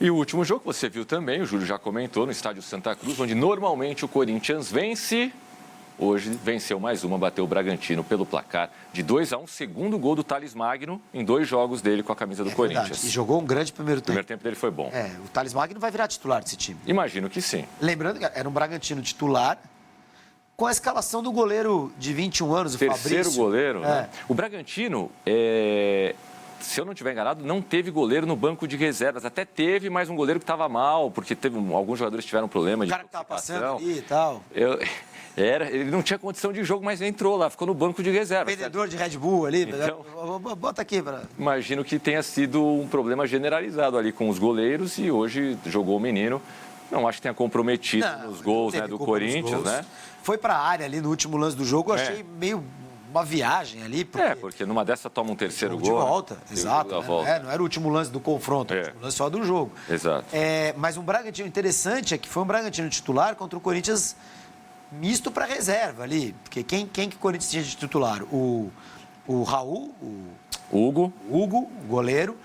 E o último jogo que você viu também, o Júlio já comentou, no estádio Santa Cruz, onde normalmente o Corinthians vence. Hoje venceu mais uma, bateu o Bragantino pelo placar de 2-1, segundo gol do Thales Magno em 2 jogos dele com a camisa do Corinthians. Verdade. E jogou um grande primeiro tempo. O primeiro tempo dele foi bom. O Thales Magno vai virar titular desse time. Imagino que sim. Lembrando que era um Bragantino titular, com a escalação do goleiro de 21 anos, o Fabrício. Terceiro goleiro, né? O Bragantino, se eu não estiver enganado, não teve goleiro no banco de reservas. Até teve, mas um goleiro que estava mal, porque alguns jogadores tiveram problema de intoxicação. O cara que estava passando ali e tal. Ele não tinha condição de jogo, mas entrou lá, ficou no banco de reserva. Vendedor de Red Bull ali, então, bota aqui. Imagino que tenha sido um problema generalizado ali com os goleiros e hoje jogou o menino. Não acho que tenha comprometido nos gols, né, do Corinthians, né? Foi para a área ali no último lance do jogo, eu achei meio uma viagem ali. Porque numa dessa toma um terceiro gol. De volta, exato. Volta. Não era o último lance do confronto, o último lance só do jogo. Exato. Mas um Bragantino interessante é que foi um Bragantino titular contra o Corinthians misto para reserva ali. Porque quem que o Corinthians tinha de titular? O Raul, Hugo, o goleiro,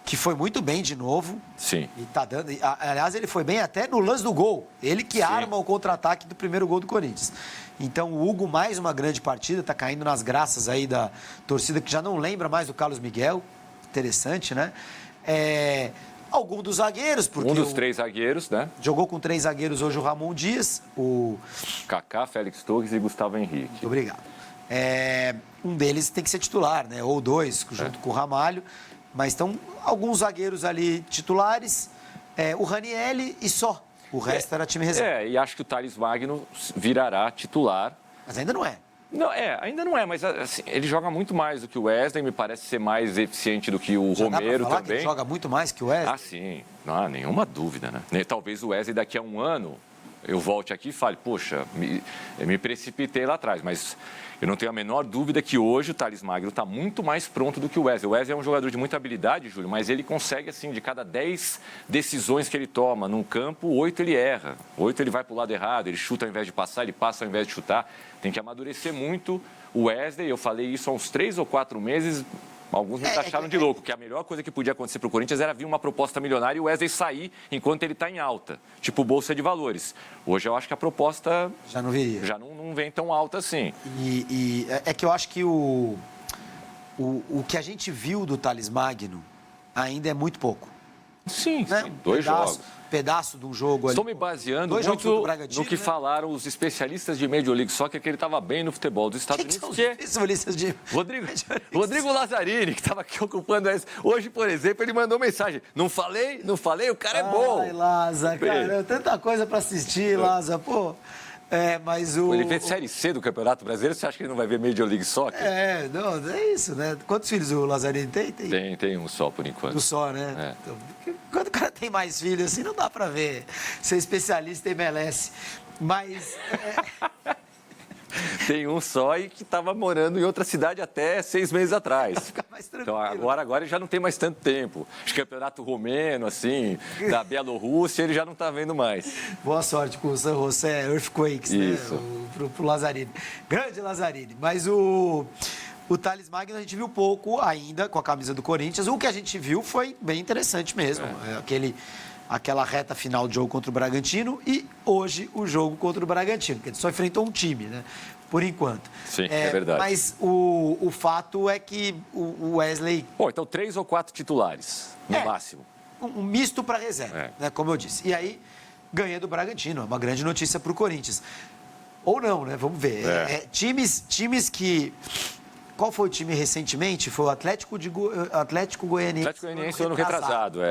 que foi muito bem de novo. Sim. E tá dando. Aliás, ele foi bem até no lance do gol. Ele que arma o contra-ataque do primeiro gol do Corinthians. Então, o Hugo, mais uma grande partida, tá caindo nas graças aí da torcida que já não lembra mais do Carlos Miguel. Interessante, né? Algum dos zagueiros, porque... Um dos 3 zagueiros, né? Jogou com 3 zagueiros hoje o Ramon Dias, o... Kaká, Félix Torres e Gustavo Henrique. Muito obrigado. Um deles tem que ser titular, né? Ou 2, junto com o Ramalho. Mas estão alguns zagueiros ali titulares, o Ranielli e só. O resto era time reserva. E acho que o Thales Magno virará titular. Mas ainda não é. Não, ainda não é, mas assim, ele joga muito mais do que o Wesley, me parece ser mais eficiente do que o Romero dá pra falar também. Que ele joga muito mais que o Wesley? Ah, sim, não há nenhuma dúvida, né? Talvez o Wesley daqui a um ano eu volte aqui e fale, poxa, me precipitei lá atrás, mas eu não tenho a menor dúvida que hoje o Thales Magno está muito mais pronto do que o Wesley. O Wesley é um jogador de muita habilidade, Júlio, mas ele consegue, assim, de cada 10 decisões que ele toma num campo, 8 ele erra. 8 ele vai para o lado errado, ele chuta ao invés de passar, ele passa ao invés de chutar. Tem que amadurecer muito o Wesley. Eu falei isso há uns 3 ou 4 meses. Alguns me taxaram de louco, que a melhor coisa que podia acontecer para o Corinthians era vir uma proposta milionária e o Wesley sair enquanto ele está em alta, tipo Bolsa de Valores. Hoje eu acho que a proposta já não viria. Já não vem tão alta assim. E é que eu acho que o que a gente viu do Thales Magno ainda é muito pouco. Sim, né? 2 jogos. Pedaço de um jogo ali. Estou me baseando muito no que falaram os especialistas de Major League Soccer, que ele estava bem no futebol dos Estados Unidos. Os especialistas de... Rodrigo Lazzarini, que estava aqui ocupando essa. Hoje, por exemplo, ele mandou mensagem. Não falei? O cara é bom. Ai, Laza, cara, tanta coisa para assistir, Laza, pô. Mas Ele vê Série C do Campeonato Brasileiro, você acha que ele não vai ver Major League Soccer? Não, é isso, né? Quantos filhos o Lazzarini tem? Tem um só, por enquanto. Um só, né? Então, quando o cara tem mais filhos, assim, não dá pra ver. Ser especialista em MLS. Mas... Tem um só e que estava morando em outra cidade até 6 meses atrás. Fica mais tranquilo. Então agora ele já não tem mais tanto tempo. Os campeonato romeno, assim, da Bielorrússia, ele já não está vendo mais. Boa sorte com o San José Earthquakes, isso, né? Pro Lazzarini. Grande Lazzarini. Mas o Thales Magno a gente viu pouco ainda com a camisa do Corinthians. O que a gente viu foi bem interessante mesmo. Aquela reta final de jogo contra o Bragantino e hoje o jogo contra o Bragantino, que ele só enfrentou um time, né? Por enquanto. Sim, é verdade. Mas o fato é que o Wesley... Então 3 ou 4 titulares, no máximo. Um misto para reserva, né? Como eu disse. E aí, ganha do Bragantino, é uma grande notícia para o Corinthians. Ou não, né? Vamos ver. Times que... Qual foi o time recentemente? Foi o Atlético Goianiense. Atlético Goianiense ano retrasado,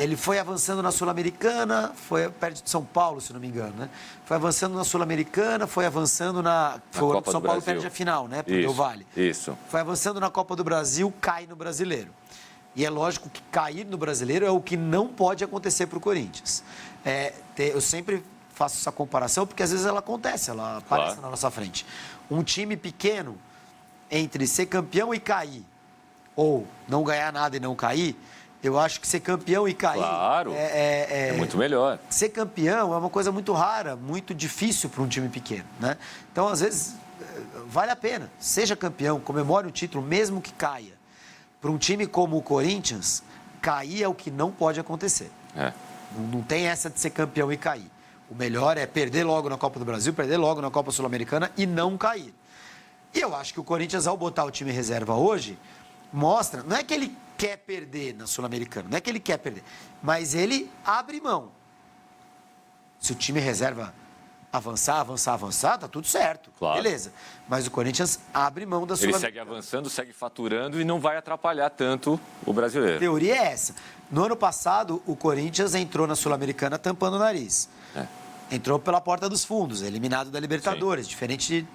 Ele foi avançando na Sul-Americana, foi perto de São Paulo, se não me engano, né? Foi avançando na Sul-Americana, foi avançando na... Copa São do Paulo Brasil. perde a final, né? Pro Del Valle. Isso. Foi avançando na Copa do Brasil, cai no Brasileiro. E é lógico que cair no Brasileiro é o que não pode acontecer para o Corinthians. Eu sempre faço essa comparação porque às vezes ela acontece, ela aparece na nossa frente. Um time pequeno, entre ser campeão e cair, ou não ganhar nada e não cair, eu acho que ser campeão e cair... Claro, é muito melhor. Ser campeão é uma coisa muito rara, muito difícil para um time pequeno, né? Então, às vezes, vale a pena. Seja campeão, comemore o título, mesmo que caia. Para um time como o Corinthians, cair é o que não pode acontecer. Não tem essa de ser campeão e cair. O melhor é perder logo na Copa do Brasil, perder logo na Copa Sul-Americana e não cair. E eu acho que o Corinthians, ao botar o time reserva hoje, mostra, não é que ele quer perder na Sul-Americana, não é que ele quer perder, mas ele abre mão. Se o time reserva avançar, tá tudo certo, claro. Beleza. Mas o Corinthians abre mão da Sul-Americana. Ele segue avançando, segue faturando e não vai atrapalhar tanto o brasileiro. A teoria é essa. No ano passado, o Corinthians entrou na Sul-Americana tampando o nariz. Entrou pela porta dos fundos, eliminado da Libertadores, diferente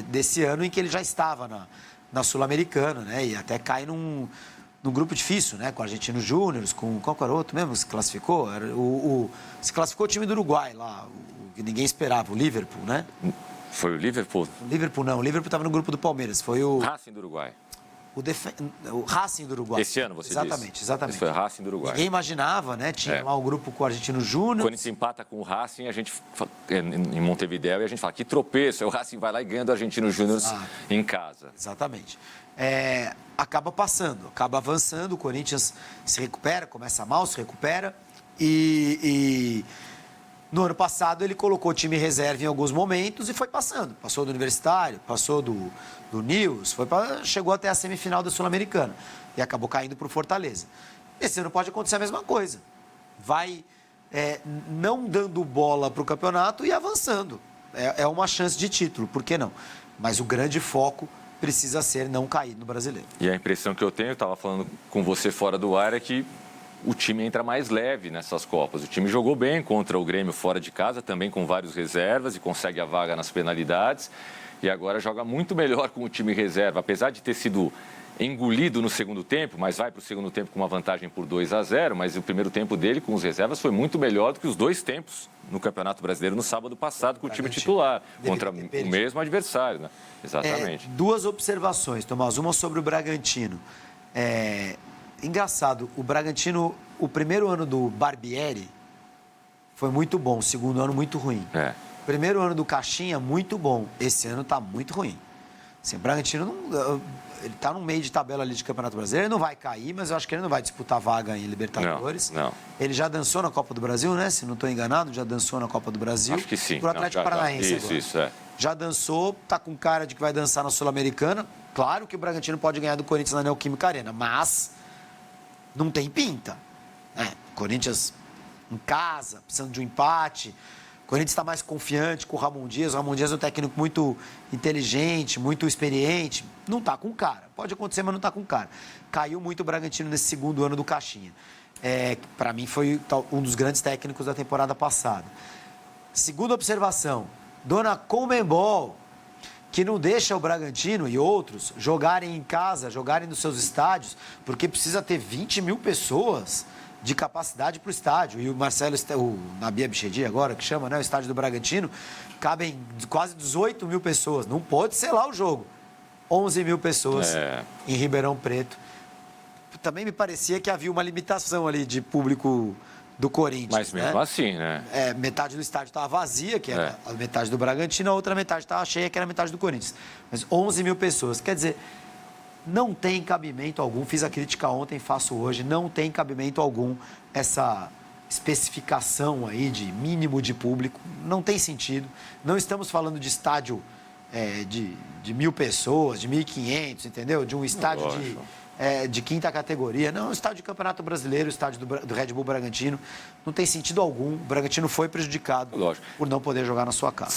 desse ano em que ele já estava na Sul-Americana, né? E até cai num grupo difícil, né? Com o Argentinos Júnior, com qual era o outro mesmo que se classificou? Se classificou o time do Uruguai lá, que ninguém esperava, o Liverpool, né? Foi o Liverpool? O Liverpool não, o Liverpool estava no grupo do Palmeiras, foi o... Racing do Uruguai. O Racing do Uruguai. Esse ano, você Exatamente, disse. exatamente. Esse foi o Racing do Uruguai. Ninguém imaginava, né? Tinha lá o grupo com o Argentino Júnior. Quando se empata com o Racing, a gente, em Montevidéu, e a gente fala, que tropeço. Aí o Racing vai lá e ganha do Argentino Júnior em casa. Exatamente. Acaba passando, acaba avançando, o Corinthians se recupera, começa mal, se recupera. E no ano passado ele colocou o time reserva em alguns momentos e foi passando. Passou do Universitário, passou do Nils, chegou até a semifinal da Sul-Americana e acabou caindo para o Fortaleza. Esse ano pode acontecer a mesma coisa. Vai não dando bola para o campeonato e avançando. É uma chance de título, por que não? Mas o grande foco precisa ser não cair no Brasileiro. E a impressão que eu tenho, eu estava falando com você fora do ar, é que o time entra mais leve nessas Copas. O time jogou bem contra o Grêmio fora de casa, também com vários reservas e consegue a vaga nas penalidades. E agora joga muito melhor com o time reserva, apesar de ter sido engolido no segundo tempo, mas vai para o segundo tempo com uma vantagem por 2-0, mas o primeiro tempo dele com os reservas foi muito melhor do que os dois tempos no Campeonato Brasileiro no sábado passado com o time titular, contra o mesmo adversário, né? Exatamente. Duas observações, Tomás. Uma sobre o Bragantino. Engraçado, o Bragantino, o primeiro ano do Barbieri foi muito bom, o segundo ano muito ruim. O primeiro ano do Caixinha, muito bom. Esse ano está muito ruim. Assim, o Bragantino ele está no meio de tabela ali de Campeonato Brasileiro, ele não vai cair, mas eu acho que ele não vai disputar vaga em Libertadores. Não. Ele já dançou na Copa do Brasil, né? Se não estou enganado, já dançou na Copa do Brasil. Acho que sim. Por Atlético Paranaense agora. Isso. Já dançou, está com cara de que vai dançar na Sul-Americana. Claro que o Bragantino pode ganhar do Corinthians na Neoquímica Arena, mas não tem pinta. Corinthians em casa, precisando de um empate. O Corinthians está mais confiante com o Ramon Dias. O Ramon Dias é um técnico muito inteligente, muito experiente. Não está com cara. Pode acontecer, mas não está com cara. Caiu muito o Bragantino nesse segundo ano do Caixinha. Para mim, foi um dos grandes técnicos da temporada passada. Segunda observação, dona Conmebol, que não deixa o Bragantino e outros jogarem em casa, jogarem nos seus estádios, porque precisa ter 20 mil pessoas de capacidade para o estádio. E o Marcelo, o Nabi Abichedi agora, que chama, né, o estádio do Bragantino, cabem quase 18 mil pessoas. Não pode ser lá o jogo. 11 mil pessoas em Ribeirão Preto. Também me parecia que havia uma limitação ali de público do Corinthians. Mas mesmo assim, né? Metade do estádio estava vazia, que era a metade do Bragantino, a outra metade estava cheia, que era a metade do Corinthians. Mas 11 mil pessoas. Quer dizer, não tem cabimento algum, fiz a crítica ontem, faço hoje, não tem cabimento algum essa especificação aí de mínimo de público. Não tem sentido. Não estamos falando de estádio de 1.000 pessoas, de 1.500, entendeu? De um estádio de quinta categoria. Não, o estádio de Campeonato Brasileiro, o estádio do Red Bull Bragantino, não tem sentido algum. O Bragantino foi prejudicado por não poder jogar na sua casa.